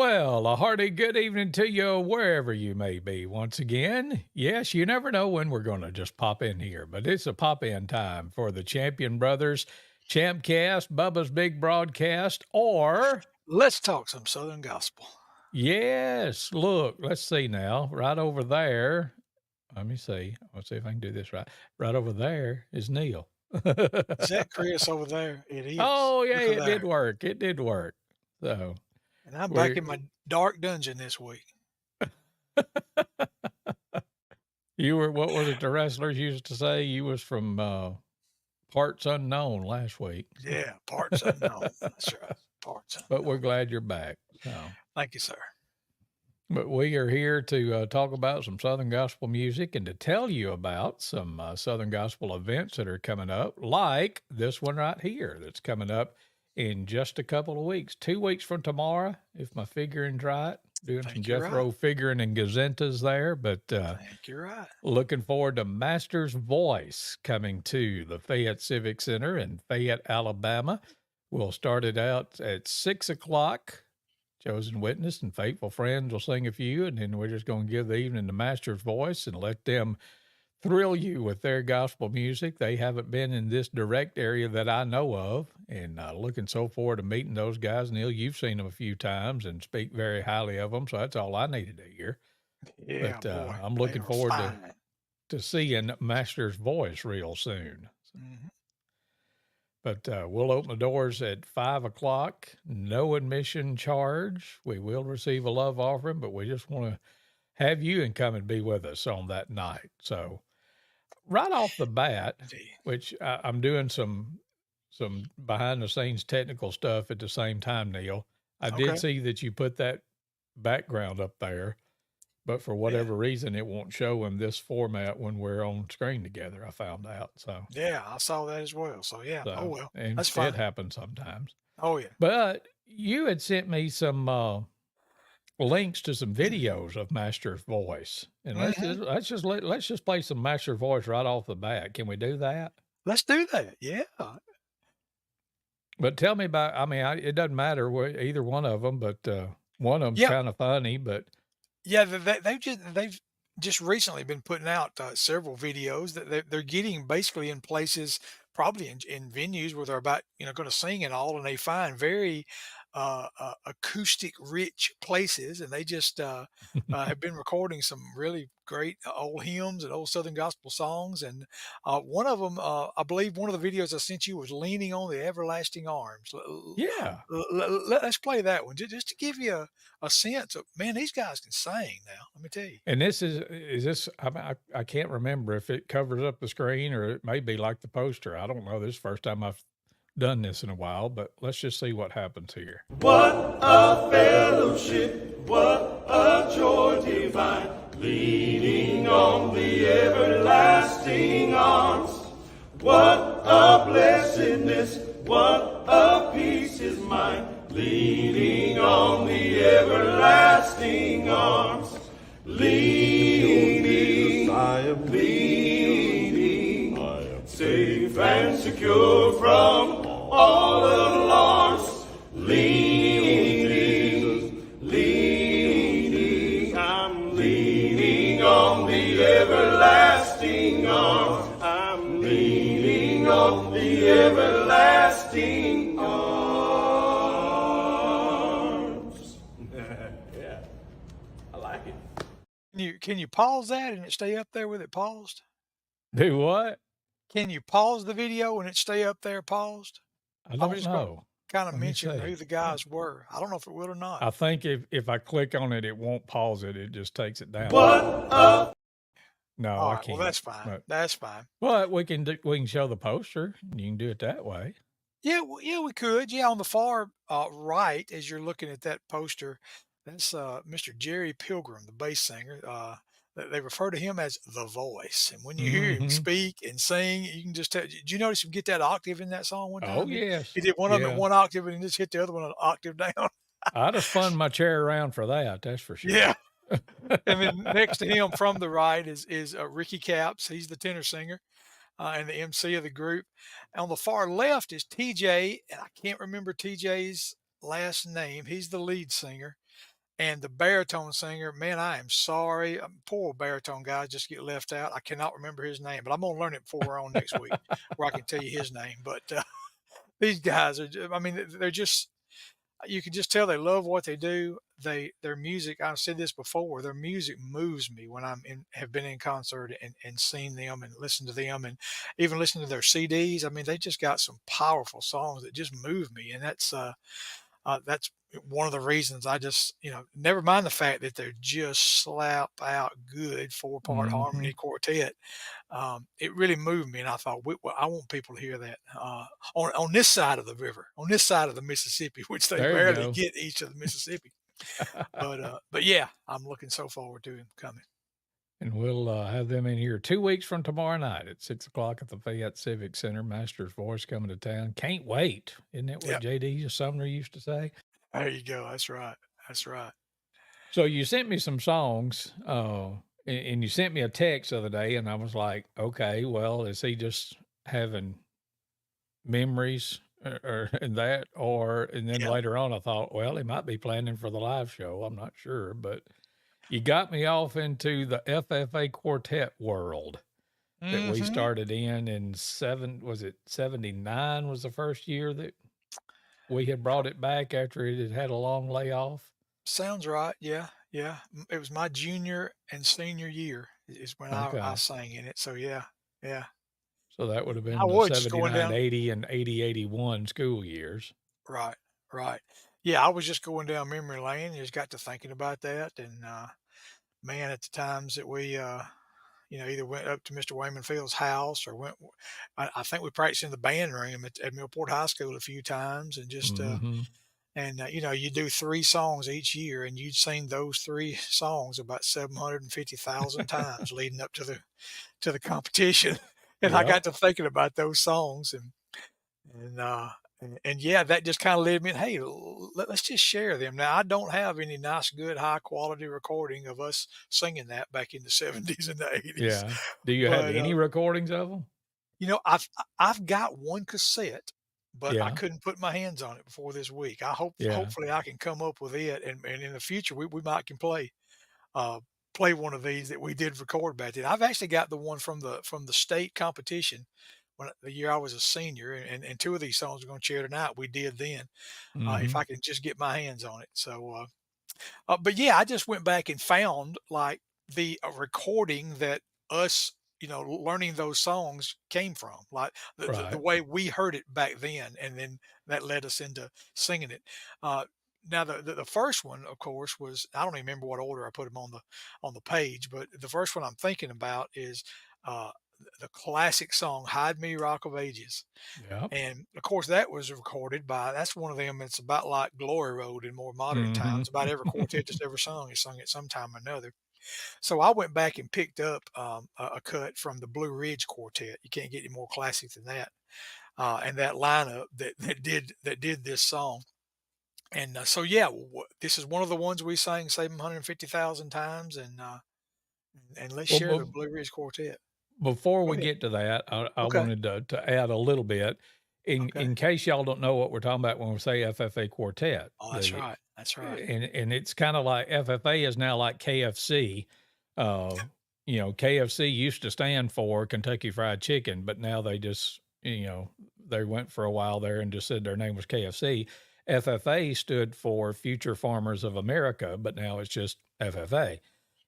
Well, a hearty good evening to you wherever you may be once again. Yes, you never know when we're going to just pop in here, but it's a pop in time for the Champion Brothers, ChampCast, Bubba's Big Broadcast, or, Let's talk some Southern gospel. yes, look, let's see now, right over there. Let me see. Let's see if I can do this right. Right over there is Neil. Is that Chris over there? It is. Oh, yeah, Look at it did there. work. It did work. So, And I'm back we're. in my dark dungeon this week. You were what was it the wrestlers used to say? You was from parts unknown last week. Yeah, parts unknown. That's right. Parts But we're unknown. glad you're back. So, Thank you, sir. but we are here to talk about some Southern gospel music and to tell you about some Southern gospel events that are coming up, like this one right here that's coming up in just a couple of weeks. 2 weeks from tomorrow, if my figuring's right. Doing some Think you're right. Jethro figuring and gazentas there, but Think you're right. looking forward to Master's Voice coming to the Fayette Civic Center in Fayette, Alabama. We'll start it out at 6 o'clock. Chosen witness and faithful friends will sing a few, and then we're just going to give the evening to Master's Voice and let them thrill you with their gospel music. They haven't been in this direct area that I know of, and looking so forward to meeting those guys. Neil, you've seen them a few times and speak very highly of them, so that's all I needed to hear. Yeah, But boy. I'm They looking are forward fine. to seeing Master's Voice real soon. Hmm. But we'll open the doors at 5 o'clock. No admission charge. We will receive a love offering, but we just want to have you and come and be with us on that night. So right off the bat, Indeed. which I'm doing some behind the scenes technical stuff at the same time, Neil. I did Okay. see that you put that background up there, but for Yeah. whatever reason, it won't show in this format when we're on screen together. I found out. Yeah, I saw that as well. So yeah. Oh So, well. and That's it fine. happens sometimes. Oh yeah. But you had sent me some links to some videos of Master's Voice, and Hmm. let's just play some Master's Voice right off the bat. Can we do that? Let's do that. Yeah. But tell me about. I mean, it doesn't matter either one of them, but one of them's Yeah. kind of funny. But Yeah, they've just recently been putting out several videos that they're getting basically in places, probably in venues where they're about going to sing and all, and they find very acoustic rich places, and they just have been recording some really great old hymns and old Southern gospel songs. And one of them, I believe, one of the videos I sent you was "Leaning on the Everlasting Arms." yeah, Let's play that one just to give you a sense of, man, these guys can sing now. Let me tell you. and this is this. I can't remember if it covers up the screen or it may be like the poster. I don't know. This is the first time I've done this in a while, but let's just see what happens here. What a fellowship, what a joy divine, leaning on the everlasting arms. What a blessedness, what a peace is mine, leaning on the everlasting arms. Leaning, I am leaning, safe and secure from all alarms. Leaning, leaning, I'm leaning on the everlasting arms. I'm leaning on the everlasting arms. Yeah, I like it. Can you pause that and it stay up there with it paused? Do what? Can you pause the video and it stay up there paused? I I was don't just going to know. kind of Let me mention see. who the guys were. I don't know if it will or not. I think if I click on it, it won't pause it. It just takes it down. What a No, All I right. Well, can't. that's fine. That's fine. But we can show the poster. You can do it that way. Yeah, yeah, we could. Yeah, on the far right, as you're looking at that poster, that's Mr. Jerry Pilgrim, the bass singer. They refer to him as the voice, and when you hear him Hmm. speak and sing, you can just tell. Did you notice him get that octave in that song one Oh time? yes, He did one of them at yeah. one octave, and he just hit the other one an octave down. I'd have spun my chair around for that. That's for sure. Yeah, and then next to him from the right is Ricky Caps. He's the tenor singer and the MC of the group. On the far left is TJ, and I can't remember TJ's last name. He's the lead singer. and the baritone singer, man, I am sorry, poor baritone guy just get left out. I cannot remember his name, but I'm gonna learn it before we're on next week, where I can tell you his name. But these guys are, I mean, they're just, you can just tell they love what they do. Their music, I've said this before, their music moves me when have been in concert and seen them and listened to them and even listened to their CDs. I mean, they just got some powerful songs that just move me, and that's one of the reasons I just, never mind the fact that they're just slap out good 4-part Mhm. harmony quartet. It really moved me, and I thought, well, I want people to hear that on this side of the river, on this side of the Mississippi, which they There you rarely go. get east of the Mississippi. But yeah, I'm looking so forward to him coming. And we'll have them in here 2 weeks from tomorrow night at 6 o'clock at the Fayette Civic Center. Master's Voice coming to town. Can't wait. Isn't that what Yeah, JD Sumner used to say? there you go. That's right. That's right. So you sent me some songs, and you sent me a text the other day, and I was like, okay, well, is he just having memories or and that, or and then Yeah. later on I thought, well, he might be planning for the live show. I'm not sure, but you got me off into the FFA quartet world that we Hmm. started in was it 79 was the first year that we had brought it back after it had a long layoff. Sounds right. Yeah. Yeah. It was my junior and senior year is when I Okay. sang in it. So yeah. Yeah. So that would have I been the was just going 79, down. 80, and 80, 81 school years. Right, right. Yeah, I was just going down memory lane and just got to thinking about that. And man, at the times that we, either went up to Mr. Wayman Field's house or I think we practiced in the band room at Millport High School a few times, and just Mhm. you do 3 songs each year, and you'd sing those 3 songs about 750,000 times leading up to the competition. And I got Yep. to thinking about those songs, and yeah, that just kinda led me, "Hey, let's just share them." Now, I don't have any nice, good, high quality recording of us singing that back in the '70s and the '80s, Yeah. Do you have but, any recordings of them? I've got one cassette, but I Yeah. couldn't put my hands on it before this week. Yeah. Hopefully, I can come up with it, and in the future, we might can uh, play one of these that we did record back then. I've actually got the one from the state competition when the year I was a senior, and 2 of these songs we're gonna share tonight, we did then, if Mhm. I can just get my hands on it. But yeah, I just went back and found like the recording that us, learning those songs came from, like the Right. way we heard it back then, and then that led us into singing it. Uh, Now the first one, of course, was, I don't even remember what order I put them on the page, but the first one I'm thinking about is uh, the classic song "Hide Me, Rock of Ages." Yep. And of course, that was recorded by, that's one of them that's about like Glory Road in more modern Mhm. times. About every quartet that's ever sung has sung it sometime or another. So I went back and picked up a cut from the Blue Ridge Quartet. You can't get any more classic than that. And that lineup that did this song. And so yeah, this is one of the ones we sang 750,000 times, and let's Well, share the Blue Ridge Quartet. before Go we ahead. get to that, I Okay. wanted to add a little bit Okay. in case y'all don't know what we're talking about when we say FFA quartet. Oh, that's The right. That's right. and it's kind of like FFA is now like KFC. Uh, KFC used to stand for Kentucky Fried Chicken, but now they just they went for a while there and just said their name was KFC. FFA stood for Future Farmers of America, but now it's just FFA.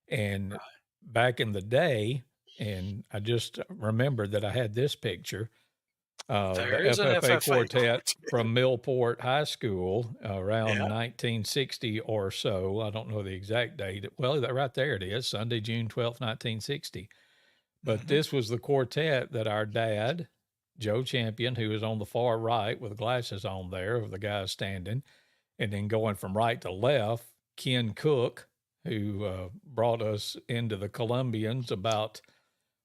And Right. back in the day, and I just remembered that I had this picture of the There is an FFA FFA quartet quartet. from Millport High School around Yeah. 1960 or so. I don't know the exact date. Well, right there it is, Sunday, June 12th, 1960. But Mhm. this was the quartet that our dad, Joe Champion, who is on the far right with glasses on there of the guy standing, and then going from right to left, Ken Cook, who brought us into the Columbians about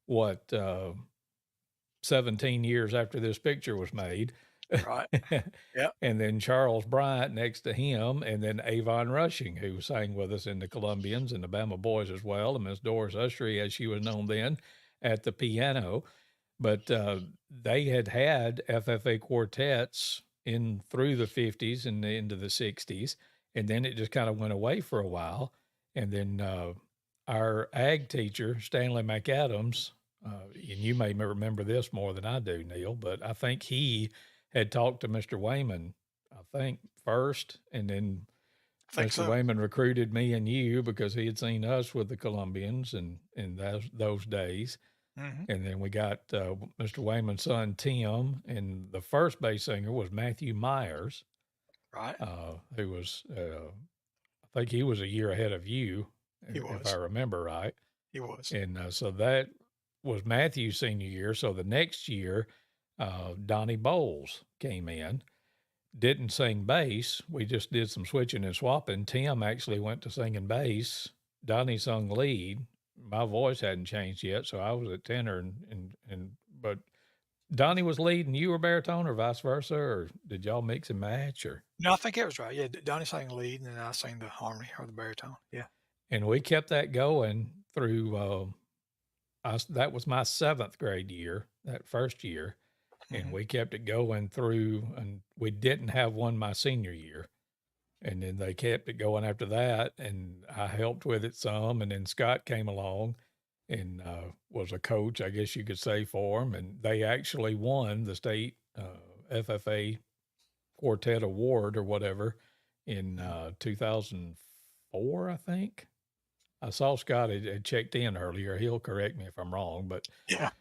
what 17 years after this picture was made. Right. Yep. And then Charles Bryant next to him, and then Avon Rushing, who sang with us in the Columbians and the Bama Boys as well, and Miss Doris Ushery, as she was known then, at the piano. But they had FFA quartets in through the 50s and into the 60s. and then it just kind of went away for a while. And then our ag teacher, Stanley McAdams, and you may remember this more than I do, Neal, but I think he had talked to Mr. Wayman, I think first, and then I think Mr. so. Wayman recruited me and you because he had seen us with the Colombians and in those days. Hmm. And then we got Mr. Wayman's son Tim, and the first bass singer was Matthew Myers, Right. who was I think he was a year ahead of you, He if I was. remember right. He was. And so that was Matthew's senior year. So the next year, Donnie Bowles came in, didn't sing bass. We just did some switching and swapping. Tim actually went to singing bass. Donnie sung lead. My voice hadn't changed yet, so I was at tenor, and but Donnie was lead and you were baritone, or vice versa, or did y'all mix and match, or? No, I think that was right. Yeah, Donnie sang the lead, and then I sang the harmony or the baritone. Yeah. And we kept that going through. That was my 7th grade year, that first year, and Hmm. we kept it going through, and we didn't have one my senior year. And then they kept it going after that, and I helped with it some. And then Scott came along and was a coach, I guess you could say, for them. And they actually won the state FFA quartet award or whatever in 2004, I think. I saw Scott had checked in earlier. He'll correct me if I'm wrong, Yeah.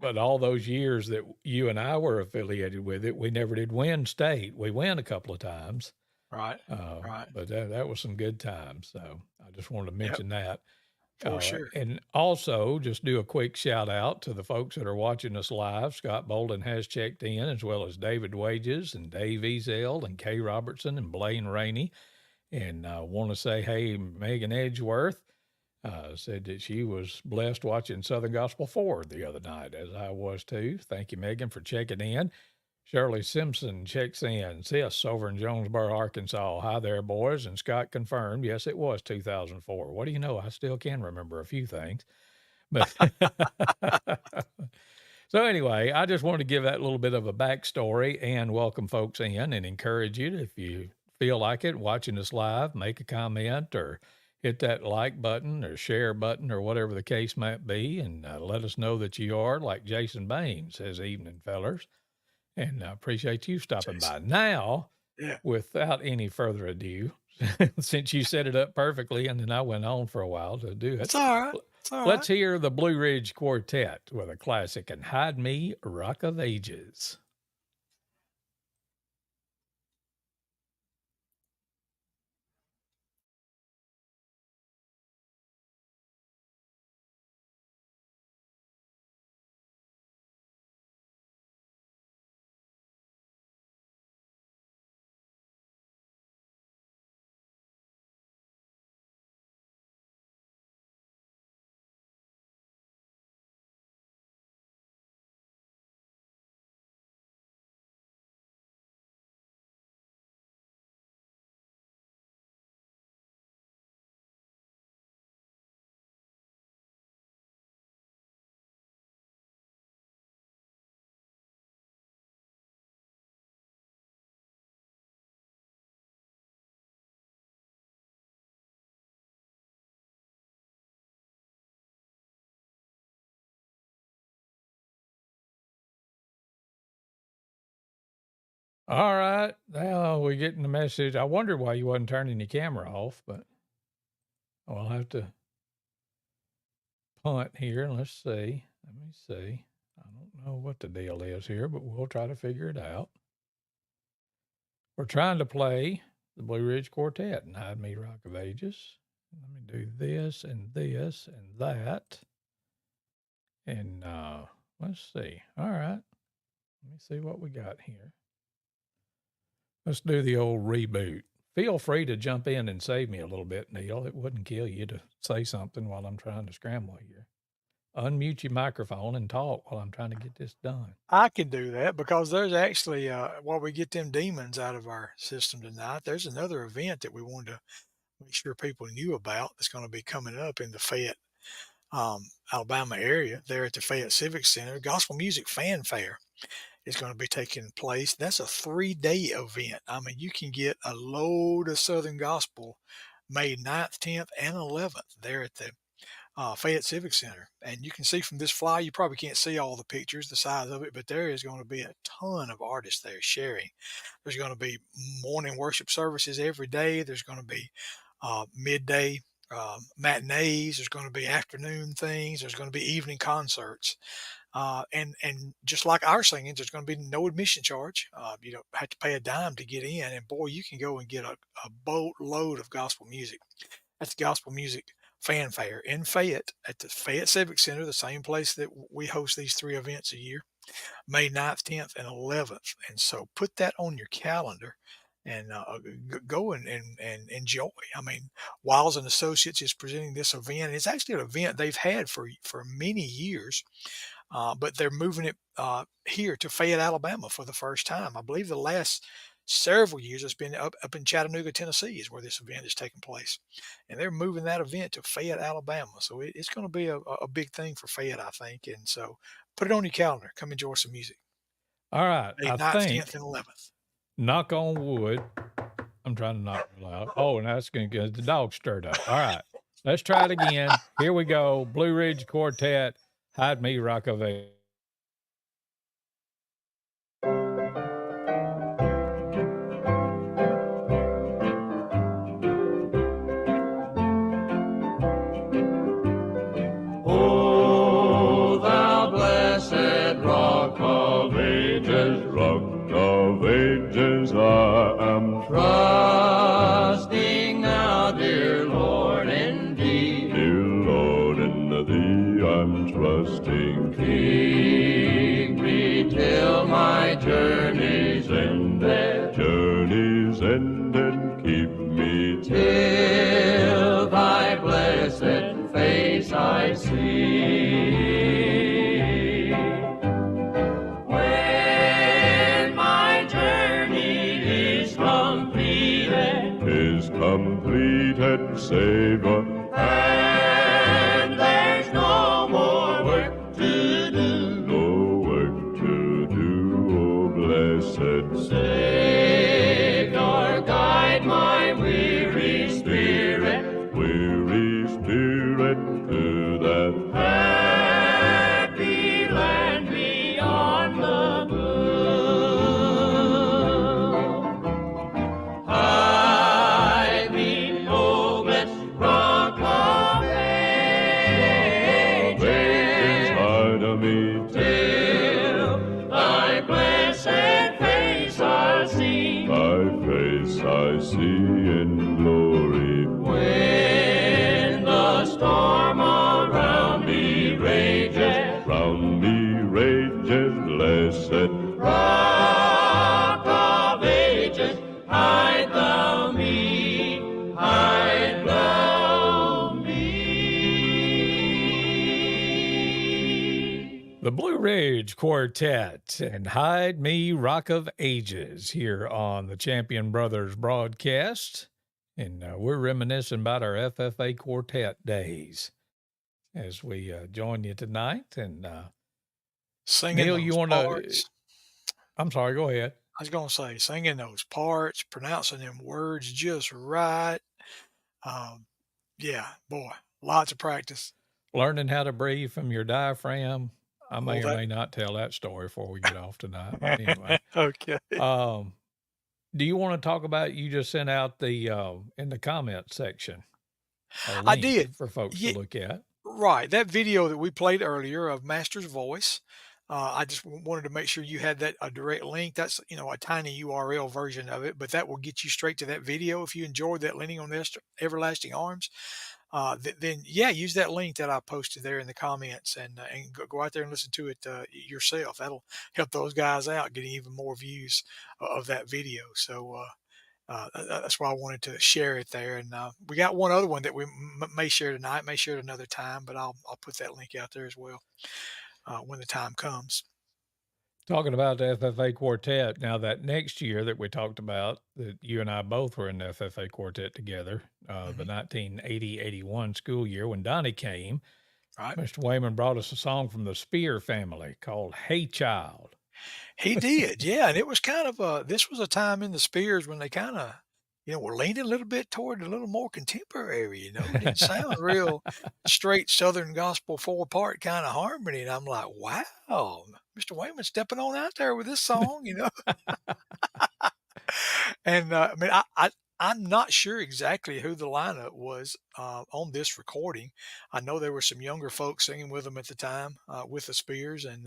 but all those years that you and I were affiliated with it, we never did win state. We win a couple of times, Right. Right. but that was some good times. So I just wanted to Yep. mention that. For sure. And also, just do a quick shout out to the folks that are watching us live. Scott Bolden has checked in, as well as David Wages and Dave Ezel and Kay Robertson and Blaine Rainey. And I want to say, hey, Megan Edgeworth said that she was blessed watching Southern Gospel Forward the other night, as I was too. Thank you, Megan, for checking in. Shirley Simpson checks in. Sis over in Jonesboro, Arkansas. Hi there, boys. And Scott confirmed, yes, it was 2004. What do you know? I still can remember a few things. But so anyway, I just wanted to give that little bit of a backstory and welcome folks in and encourage you to, if you feel like it, watching us live, make a comment or hit that like button or share button or whatever the case might be, and let us know that you are, like Jason Bain says, evening fellers. And I appreciate you stopping by. Jason. Now, Yeah. without any further ado, since you set it up perfectly and then I went on for a while to do it, It's all right. It's all let's right. hear the Blue Ridge Quartet with a classic, and Hide Me, Rock of Ages. All right. Now we're getting the message. I wondered why you wasn't turning your camera off, but I'll have to punt here. Let's see. Let me see. I don't know what the deal is here, but we'll try to figure it out. We're trying to play the Blue Ridge Quartet and Hide Me, Rock of Ages. Let me do this and that. And let's see. All right. Let me see what we got here. Let's do the old reboot. Feel free to jump in and save me a little bit, Neal. It wouldn't kill you to say something while I'm trying to scramble here. Unmute your microphone and talk while I'm trying to get this done. I can do that because there's actually, while we get them demons out of our system tonight, there's another event that we wanted to make sure people knew about that's going to be coming up in the Fayette, Alabama area there at the Fayette Civic Center, Gospel Music Fan Fair. is going to be taking place. That's a 3-day event. I mean, you can get a load of Southern gospel May 9th, 10th, and 11th there at the Fayette Civic Center. And you can see from this flyer, you probably can't see all the pictures, the size of it, but there is going to be a ton of artists there sharing. There's going to be morning worship services every day. There's going to be midday matinees. There's going to be afternoon things. There's going to be evening concerts. And just like our singing, there's going to be no admission charge. You don't have to pay a dime to get in. And boy, you can go and get a boatload of gospel music. That's gospel music fanfare in Fayette at the Fayette Civic Center, the same place that we host these 3 events a year, May 9th, 10th, and 11th. And so put that on your calendar and go and enjoy. I mean, Wiles and Associates is presenting this event. It's actually an event they've had for many years. But they're moving it here to Fayette, Alabama for the first time. I believe the last several years it's been up in Chattanooga, Tennessee is where this event is taking place. And they're moving that event to Fayette, Alabama. So it's going to be a big thing for Fayette, I think. And so put it on your calendar. Come enjoy some music. All right. May I 9th, think, 10th, and 11th. knock on wood. I'm trying to knock real loud. Oh, and that's going to get the dog stirred up. All right. Let's try it again. Here we go. Blue Ridge Quartet, Hide Me, Rock of Ages. Oh, thou blessed rock of ages, I am trusting now, dear Lord, in thee. Dear Lord, in thee I'm trusting. Keep me till my journey's ended. Journey's ended, keep me till thy blessed face I see. When my journey is completed, Savior, and there's no more work to do. No work to do, oh blessed Savior, guide my weary spirit to that happy land beyond the blue. Hide me, oh blessed rock of ages, hide me till thy blessed face I see. Thy face I see in glory. When the storm around me rages, blessed rock of ages, hide thou me, hide thou me. The Blue Ridge Quartet and Hide Me, Rock of Ages here on the Champion Brothers broadcast. And we're reminiscing about our FFA Quartet days as we join you tonight. And Singing Neal, those you want to? parts. I'm sorry, go ahead. I was going to say, singing those parts, pronouncing them words just right. Yeah, boy, lots of practice. Learning how to breathe from your diaphragm. I may Well, or may not tell that story before we get off tonight. Anyway, okay. do you want to talk about? You just sent out the in the comment section. A I link did. for folks Yeah, to look at. right. That video that we played earlier of Master's Voice, I just wanted to make sure you had that a direct link. That's a tiny URL version of it, but that will get you straight to that video. If you enjoyed that Leaning on the Everlasting Arms, then yeah, use that link that I posted there in the comments and go out there and listen to it yourself. That'll help those guys out, getting even more views of that video. So that's why I wanted to share it there. And we got one other one that we may share tonight, may share it another time, but I'll put that link out there as well when the time comes. Talking about the FFA Quartet, now that next year that we talked about, that you and I both were in the FFA Quartet together, the 1980-81 school year when Donnie came, Right. Mr. Wayman brought us a song from the Spear family called Hey Child. He did, yeah, and it was kind of this was a time in the Spears when they kinda, were leaning a little bit toward a little more contemporary, it didn't sound real straight Southern gospel 4-part kinda harmony, and I'm like, "Wow, Mr. Wayman stepping on out there with this song." And, I mean, I'm not sure exactly who the lineup was, on this recording. I know there were some younger folks singing with them at the time, with the Spears, and,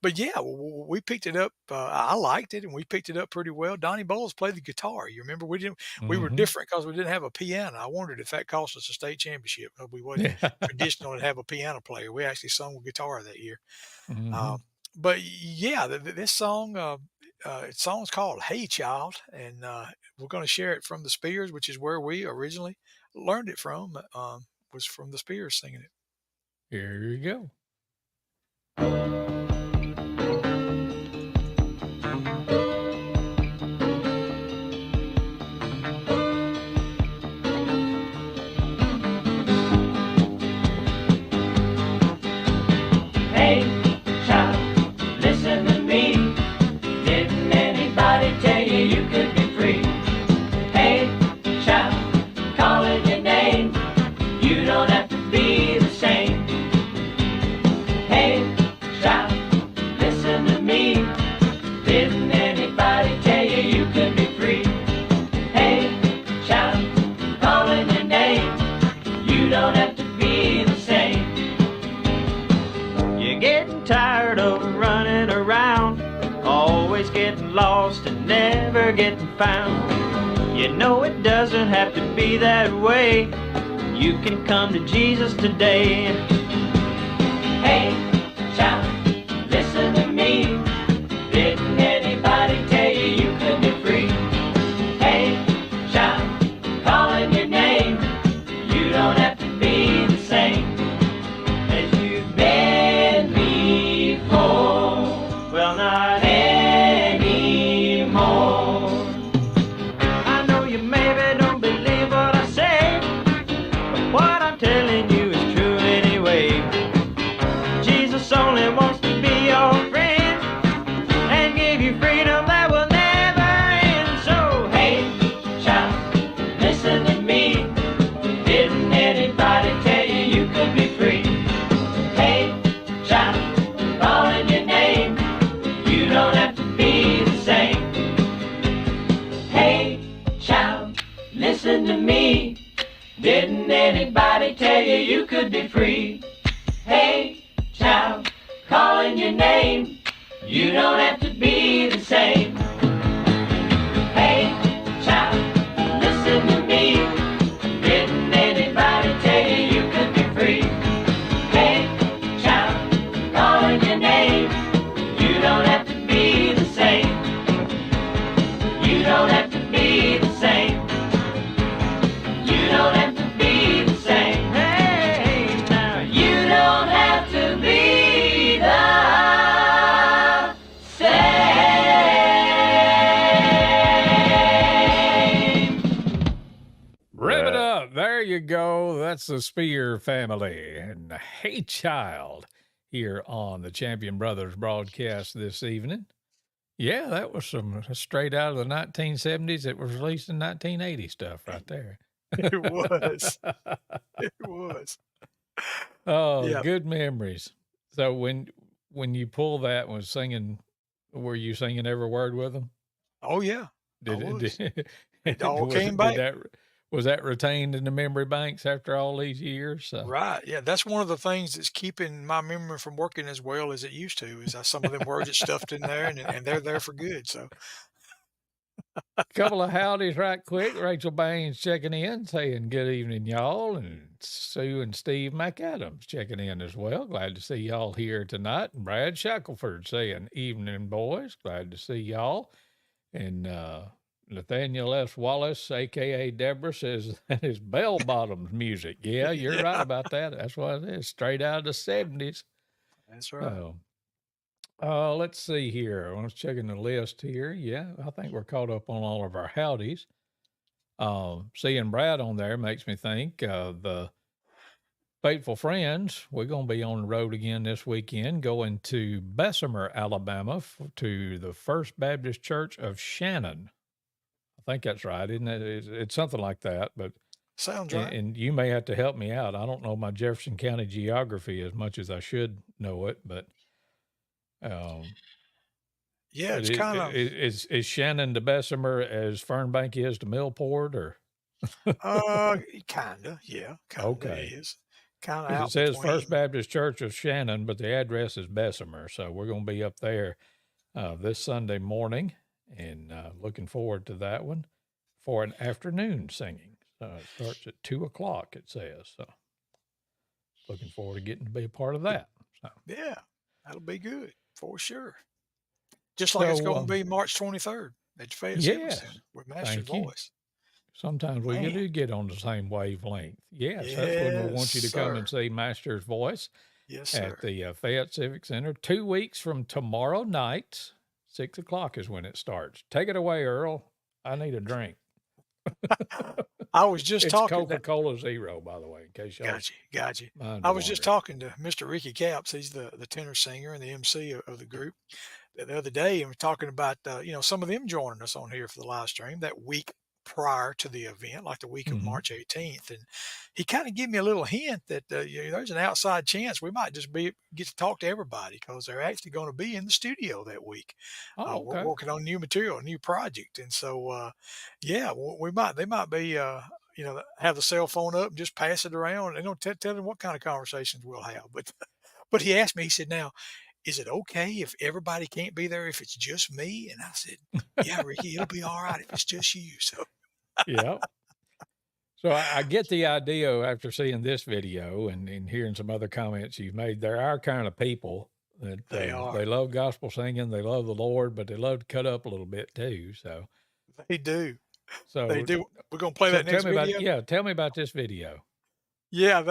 but yeah, we picked it up, I liked it, and we picked it up pretty well. Donnie Bowles played the guitar. You remember we were Mhm. different because we didn't have a piano. I wondered if that cost us a state championship, 'cause we wasn't Yeah. traditional to have a piano player. We actually sung with guitar that year. Um, Mhm. but yeah, this song, its song's called "Hey Child," and we're going to share it from the Spears, which is where we originally learned it from. Was from the Spears singing it. Here you go. Hey, child, listen to me. Didn't anybody tell you you could be free? Hey, child, calling your name. You don't have to be the same. Hey, child, listen to me. Didn't anybody tell you you could be free? Hey, child, calling your name. You don't have to be the same. You're getting tired of running around, always getting lost and never getting found. You know it doesn't have to be that way. You can come to Jesus today. Hey, child, listen to me. Didn't anybody tell you you could be free? Hey, child, calling your name. You don't have to be the same as you've been before. Well, not anymore. I know you maybe don't believe what I say, but what I'm telling you is true anyway. Jesus only wants to be your friend and give you freedom that will never end. So, hey, child, listen to me. Didn't anybody tell you you could be free? Hey, child, calling your name. You don't have to be the same. Hey, child, listen to me. Didn't anybody tell you you could be free? Hey, child, calling your name. You don't have to be the same. Hey, child, listen to me. Didn't anybody tell you you could be free? Hey, child, calling your name. You don't have to be the same. You don't have to be the same. You don't have to be the same. Hey, now you don't have to be the same. Rev it up. There you go. That's the Spear family. And Hey Child here on the Champion Brothers broadcast this evening. Yeah, that was some straight out of the 1970s. It was released in 1980 stuff right there. It was. It was. Oh, Yeah. good memories. So when you pull that was singing, were you singing every word with them? Oh yeah. I Did it, was. It did all was came it did back. that was that retained in the memory banks after all these years? So Right. Yeah. That's one of the things that's keeping my memory from working as well as it used to. Is some of them words get stuffed in there, and they're there for good. So couple of howdies right quick. Rachel Baines checking in, saying good evening, y'all. And Sue and Steve McAdams checking in as well. Glad to see y'all here tonight. And Brad Shackelford saying evening, boys. Glad to see y'all. And Nathaniel S. Wallace, aka Deborah, says that is bell bottoms music. Yeah, you're right yeah, about that. That's what it is. Straight out of the 70s. that's right. Oh, let's see here. I was checking the list here. Yeah, I think we're caught up on all of our howdies. Seeing Brad on there makes me think the faithful friends, we're going to be on the road again this weekend, going to Bessemer, Alabama, to the First Baptist Church of Shannon. I think that's right, isn't it? It's something like that, but Sounds right. and you may have to help me out. I don't know my Jefferson County geography as much as I should know it, but Yeah, it's kind of is Shannon to Bessemer as Fernbank is to Millport, or kinda, yeah, okay? is. Kinda Because it out says First between. Baptist Church of Shannon, but the address is Bessemer, so we're going to be up there this Sunday morning, and looking forward to that one for an afternoon singing. It starts at 2:00. It says so. Looking forward to getting to be a part of that. So, Yeah, that'll be good for sure. Just like it's gonna be March 23rd at the Fayette Civic yes, Center with Master's thank you. Voice. Sometimes we Man. do get on the same wavelength. Yes, that's when we want you to come and see Master's Voice Yes, sir. at the Fayette Civic Center 2 weeks from tomorrow night. 6:00 is when it starts. Take it away, Earl. I need a drink. I was just It's talking Coca-Cola Zero, by the way, in case y'all got you. mind I was just wondering. talking to Mr. Ricky Capps. He's the tenor singer and the MC of the group the other day, and we're talking about some of them joining us on here for the live stream that week prior to the event, like the week of Mhm. March 18th. And he kind of gave me a little hint that there's an outside chance we might just get to talk to everybody because they're actually going to be in the studio that week. Oh, We're okay. working on new material, a new project, and so yeah, they might be have the cell phone up and just pass it around and tell them what kind of conversations we'll have. But but he asked me, he said, now, is it okay if everybody can't be there if it's just me? And I said, yeah, Ricky, it'll be all right if it's just you. So Yeah. So I get the idea after seeing this video and hearing some other comments you've made. They're our kind of people that they are. they love gospel singing, they love the Lord, but they love to cut up a little bit too. So They do. so They do. We're gonna play so that next video. tell me about this video. Yeah,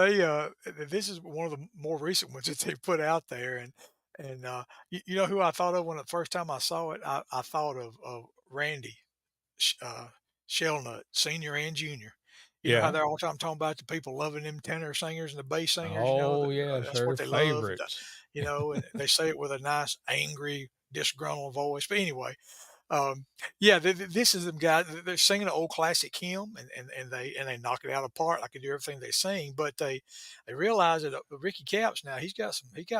this is one of the more recent ones that they put out there, and you know who I thought of when the first time I saw it? I thought of Randy Shellnut, senior and junior. You know how Yeah. they're all the time talking about the people loving them tenor singers and the bass singers. Oh yes, That's her what they love. favorites. And they say it with a nice, angry, disgruntled voice. But anyway, yeah, this is them guys. They're singing an old classic hymn, and they knock it out of the park. I can do everything they sing, but they realize that Ricky Capps now he got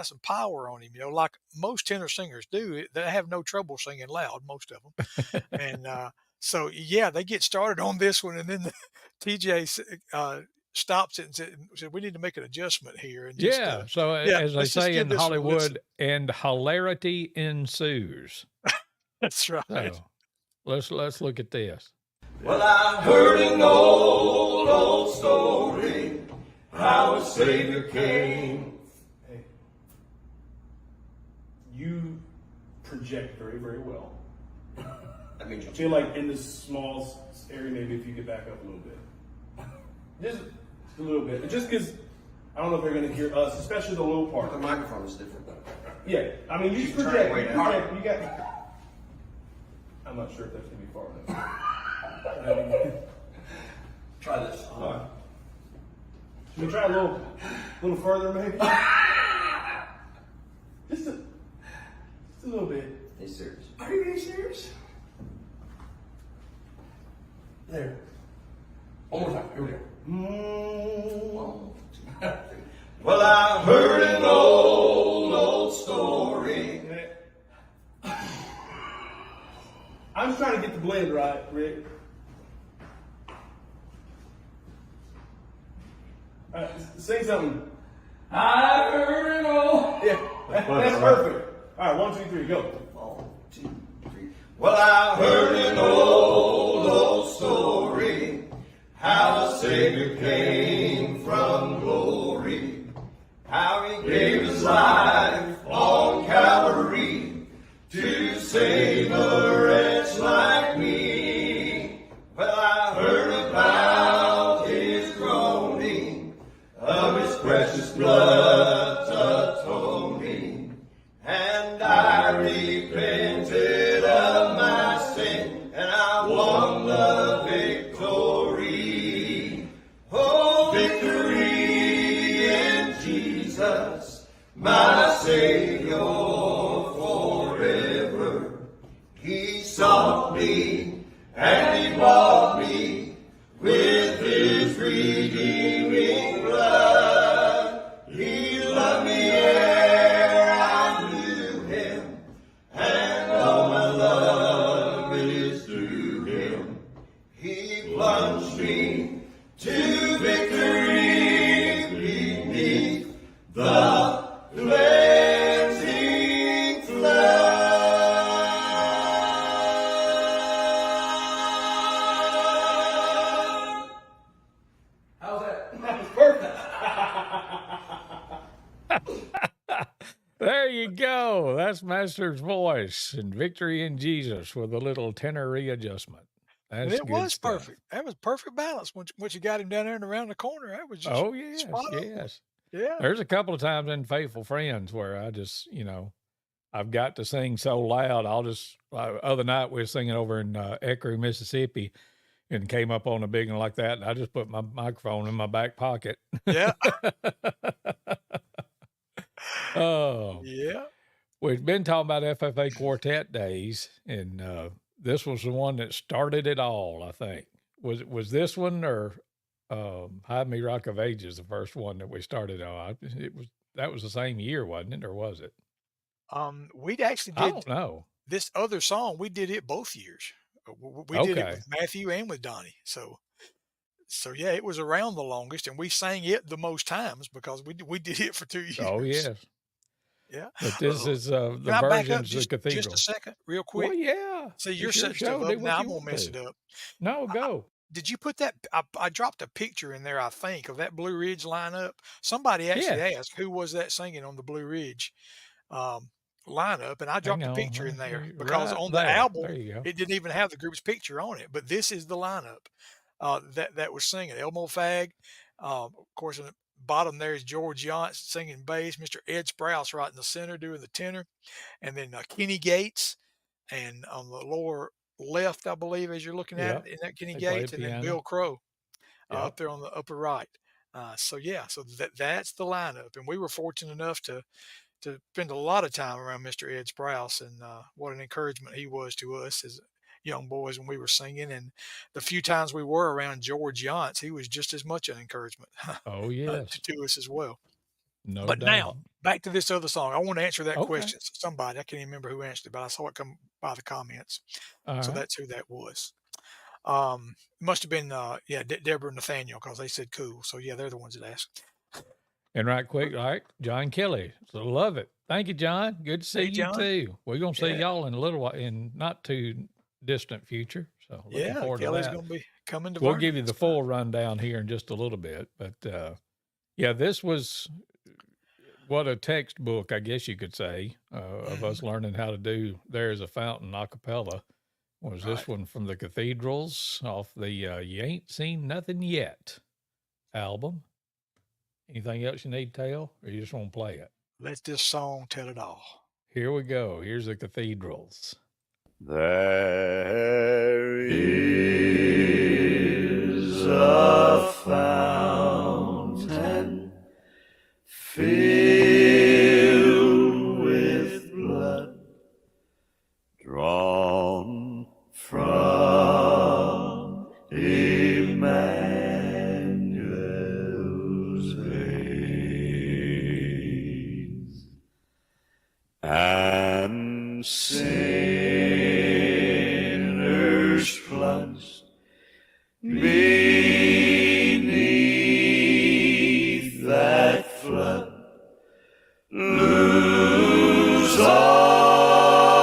some power on him. Like most tenor singers do. They have no trouble singing loud, most of them, and so yeah, they get started on this one, and then TJ stops it and said, "We need to make an adjustment here." And just Yeah. So yeah, as they let's just say give in this one a listen. Hollywood, and hilarity ensues. That's right. So let's look at this. Well, I heard an old story, how a Savior came. Hey, you project very, very well. That means I feel like in this small area, maybe if you could back up a little bit. Just a little bit. Just because I don't know if they're going to hear us, especially the low part. the microphone is different though. Yeah, I mean, you Turn project. it way You down. project. You got. I'm not sure if that's going to be far enough. Try this. All right. Should we try a little further, maybe? Just a little bit. He's serious. Are you really serious? There. One more time. Here we go. Mm. 1, 2, 3. Well, I heard an old story. I'm just trying to get the blend right, Rick. All right, sing something. I heard an old. Yeah, that's perfect. All right, 1, 2, 3, go. 1, 2, 3. Well, I heard an old story, how a Savior came from glory, how He gave His life on Calvary to save a wretch like me. Well, I heard about His groaning, of His precious blood's atoning, and I repented of my sin, and I won the victory. Oh, my Savior forever. He sought me and he bought me with his redeeming blood. He loved me ere I knew him, and all my love is through him. He plunged me to victory beneath the cleansing flood. How's that? That was perfect. There you go. That's Master's voice and Victory in Jesus with a little tenor readjustment. And That's it good was stuff. perfect. That was perfect balance once you got him down there and around the corner. That was just Oh, yes, spot on. yes. Yeah. There's a couple of times in Faithful Friends where I just, I've got to sing so loud. Other night we were singing over in Ecru, Mississippi, and came up on a big one like that. And I just put my microphone in my back pocket. Yeah. Oh, Yeah. we've been talking about FFA Quartet days, and this was the one that started it all, I think. Was this one or Hide Me Rock of Ages the first one that we started on? That was the same year, wasn't it, or was it? We actually I did don't know. this other song. We did it both years. We did it Okay. with Matthew and with Donnie. So yeah, it was around the longest, and we sang it the most times because we did it for 2 years. Oh, yes. Yeah. But this is the Can I back up versions of just Cathedral. a second, real quick? Well, yeah. See, you're It's your setting stuff show. up. Do what Now I'm you gonna want mess to. it up. No, go. Did you put that? I dropped a picture in there, I think, of that Blue Ridge lineup. Somebody actually Yeah. asked who was that singing on the Blue Ridge lineup, and I Hang dropped a on. picture in there Right because on the there. album There you go. it didn't even have the group's picture on it. But this is the lineup that was singing. Elmo Fag, of course, in the bottom there is George Yance singing bass, Mr. Ed Sprouse right in the center doing the tenor, and then Kenny Gates, and on the lower left, I believe, as you're looking at Yep. it, in that Kenny They play Gates, and then piano. Bill Crow up Yep. there on the upper right. So that's the lineup, and we were fortunate enough to spend a lot of time around Mr. Ed Sprouse, and what an encouragement he was to us as young boys when we were singing. And the few times we were around George Yance, he was just as much an encouragement Oh, yes. to us as well. No But now doubt. back to this other song. I want to answer that Okay. question. Somebody, I can't even remember who answered it, but I saw it come by the comments. All So right. that's who that was. Must have been Deborah and Nathaniel, because they said cool. So yeah, they're the ones that asked. And right quick, like John Kelly. So love it. Thank you, John. Good to see Hey, you John. too. We're gonna see Yeah. y'all in a little while, in not too distant future. So looking Yeah, forward Kelly's to that. gonna be coming to We'll Vernon. give you the That's fine. full rundown here in just a little bit. But yeah, this was what a textbook, I guess you could say, of us learning how to do There's a Fountain a cappella. Was this Right. one from the Cathedrals off the You Ain't Seen Nothing Yet album. Anything else you need to tell, or you just want to play it? Let this song tell it all. Here we go. Here's the Cathedrals. There is a fountain filled with blood, drawn from Emmanuel's veins, and sinners plunged beneath that flood lose all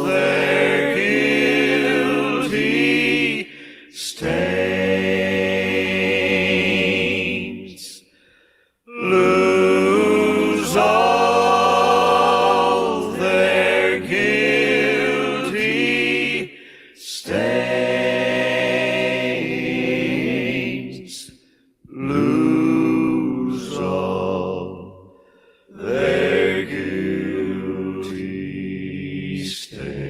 their guilty stains, lose all their guilty stains, lose all their guilty stains,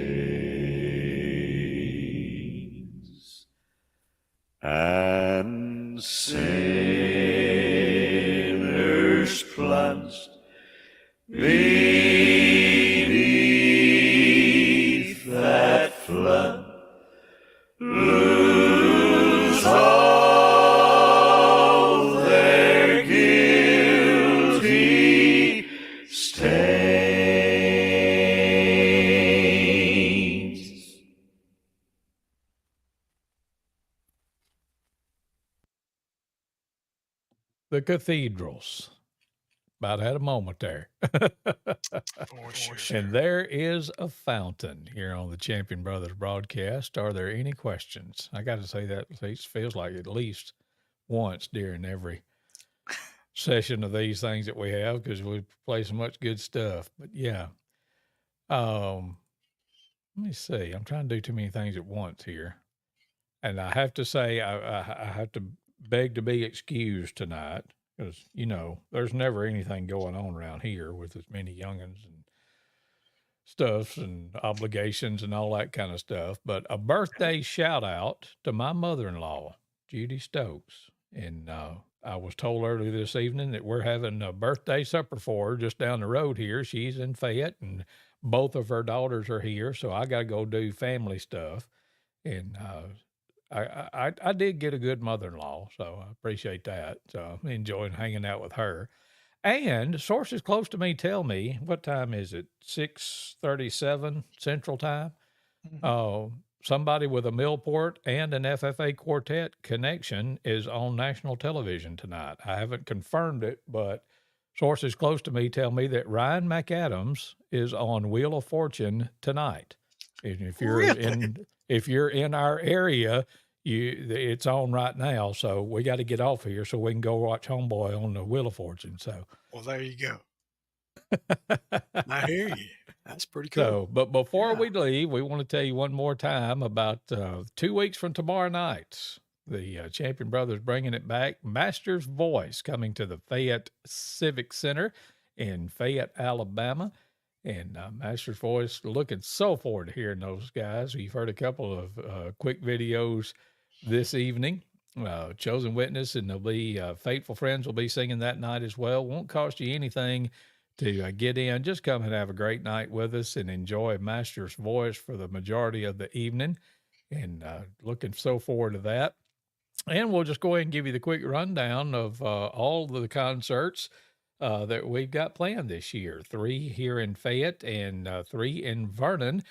and sinners plunged beneath that flood, lose all their guilty stains. The cathedrals. About had a moment there. For sure. And there is a fountain here on the Champion Brothers broadcast. Are there any questions? I got to say that it feels like at least once during every session of these things that we have because we play so much good stuff. But yeah, let me see. I'm trying to do too many things at once here, and I have to say I have to beg to be excused tonight because there's never anything going on around here with as many youngins and stuffs and obligations and all that kind of stuff. But a birthday shout out to my mother-in-law, Judy Stokes. And I was told earlier this evening that we're having a birthday supper for her just down the road here. She's in Fayette and both of her daughters are here. So I got to go do family stuff. And I did get a good mother-in-law, so I appreciate that. So I'm enjoying hanging out with her. And sources close to me tell me, what time is it? 6:37 Central Time. Somebody with a Millport and an FFA quartet connection is on national television tonight. I haven't confirmed it, but sources close to me tell me that Ryan McAdams is on Wheel of Fortune tonight. And if you're in our area, it's on right now. So we got to get off here so we can go watch Homeboy on the Wheel of Fortune. So, well, there you go. I hear you. That's pretty cool. So, but before we leave, we want to tell you one more time about 2 weeks from tomorrow night, the Champion Brothers bringing it back. Master's Voice coming to the Fayette Civic Center in Fayette, Alabama. And Master's Voice, looking so forward to hearing those guys. We've heard a couple of quick videos this evening. Chosen Witness and there'll be Faithful Friends will be singing that night as well. Won't cost you anything to get in. Just come and have a great night with us and enjoy Master's Voice for the majority of the evening. And looking so forward to that. And we'll just go ahead and give you the quick rundown of all the concerts that we've got planned this year. 3 here in Fayette and 3 in Vernon.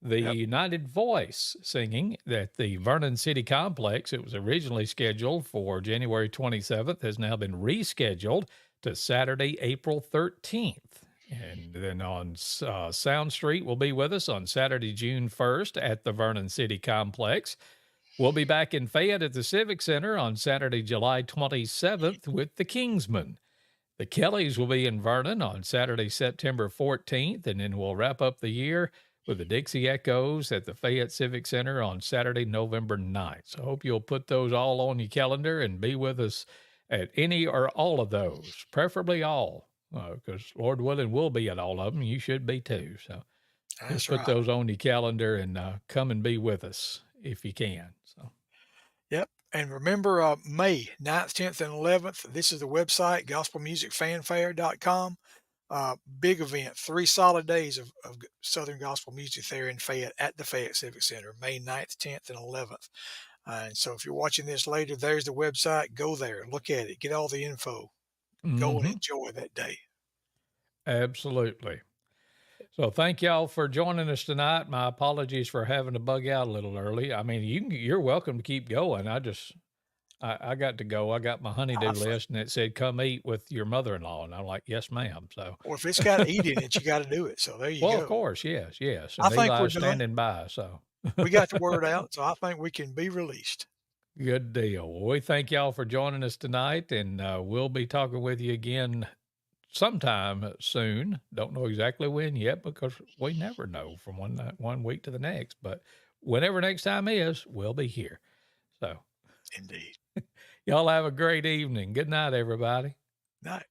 The United Voice singing at the Vernon City Complex. It was originally scheduled for January 27th, has now been rescheduled to Saturday, April 13th. And then on Sound Street will be with us on Saturday, June 1st at the Vernon City Complex. We'll be back in Fayette at the Civic Center on Saturday, July 27th with the Kingsmen. The Kellys will be in Vernon on Saturday, September 14th, and then we'll wrap up the year with the Dixie Echoes at the Fayette Civic Center on Saturday, November 9th. So I hope you'll put those all on your calendar and be with us at any or all of those, preferably all, because Lord willing, we'll be at all of them. You should be too. So just put those on your calendar and come and be with us if you can. So. Yep. And remember, May 9th, 10th, and 11th, this is the website, gospelmusicfanfare.com. Big event, 3 solid days of Southern gospel music there in Fayette at the Fayette Civic Center, May 9th, 10th, and 11th. And so if you're watching this later, there's the website. Go there, look at it, get all the info. Go and enjoy that day. Absolutely. So thank y'all for joining us tonight. My apologies for having to bug out a little early. I mean, you're welcome to keep going. I got to go. I got my honey-do list, and it said, come eat with your mother-in-law. And I'm like, yes, ma'am. So, well, if it's got to eat in it, you got to do it. So there you go. Well, of course. Yes. And I think we're standing by. So we got the word out. So I think we can be released. Good deal. Well, we thank y'all for joining us tonight, and we'll be talking with you again sometime soon. Don't know exactly when yet because we never know from one week to the next. But whenever next time is, we'll be here. So, indeed. Y'all have a great evening. Good night, everybody. Night.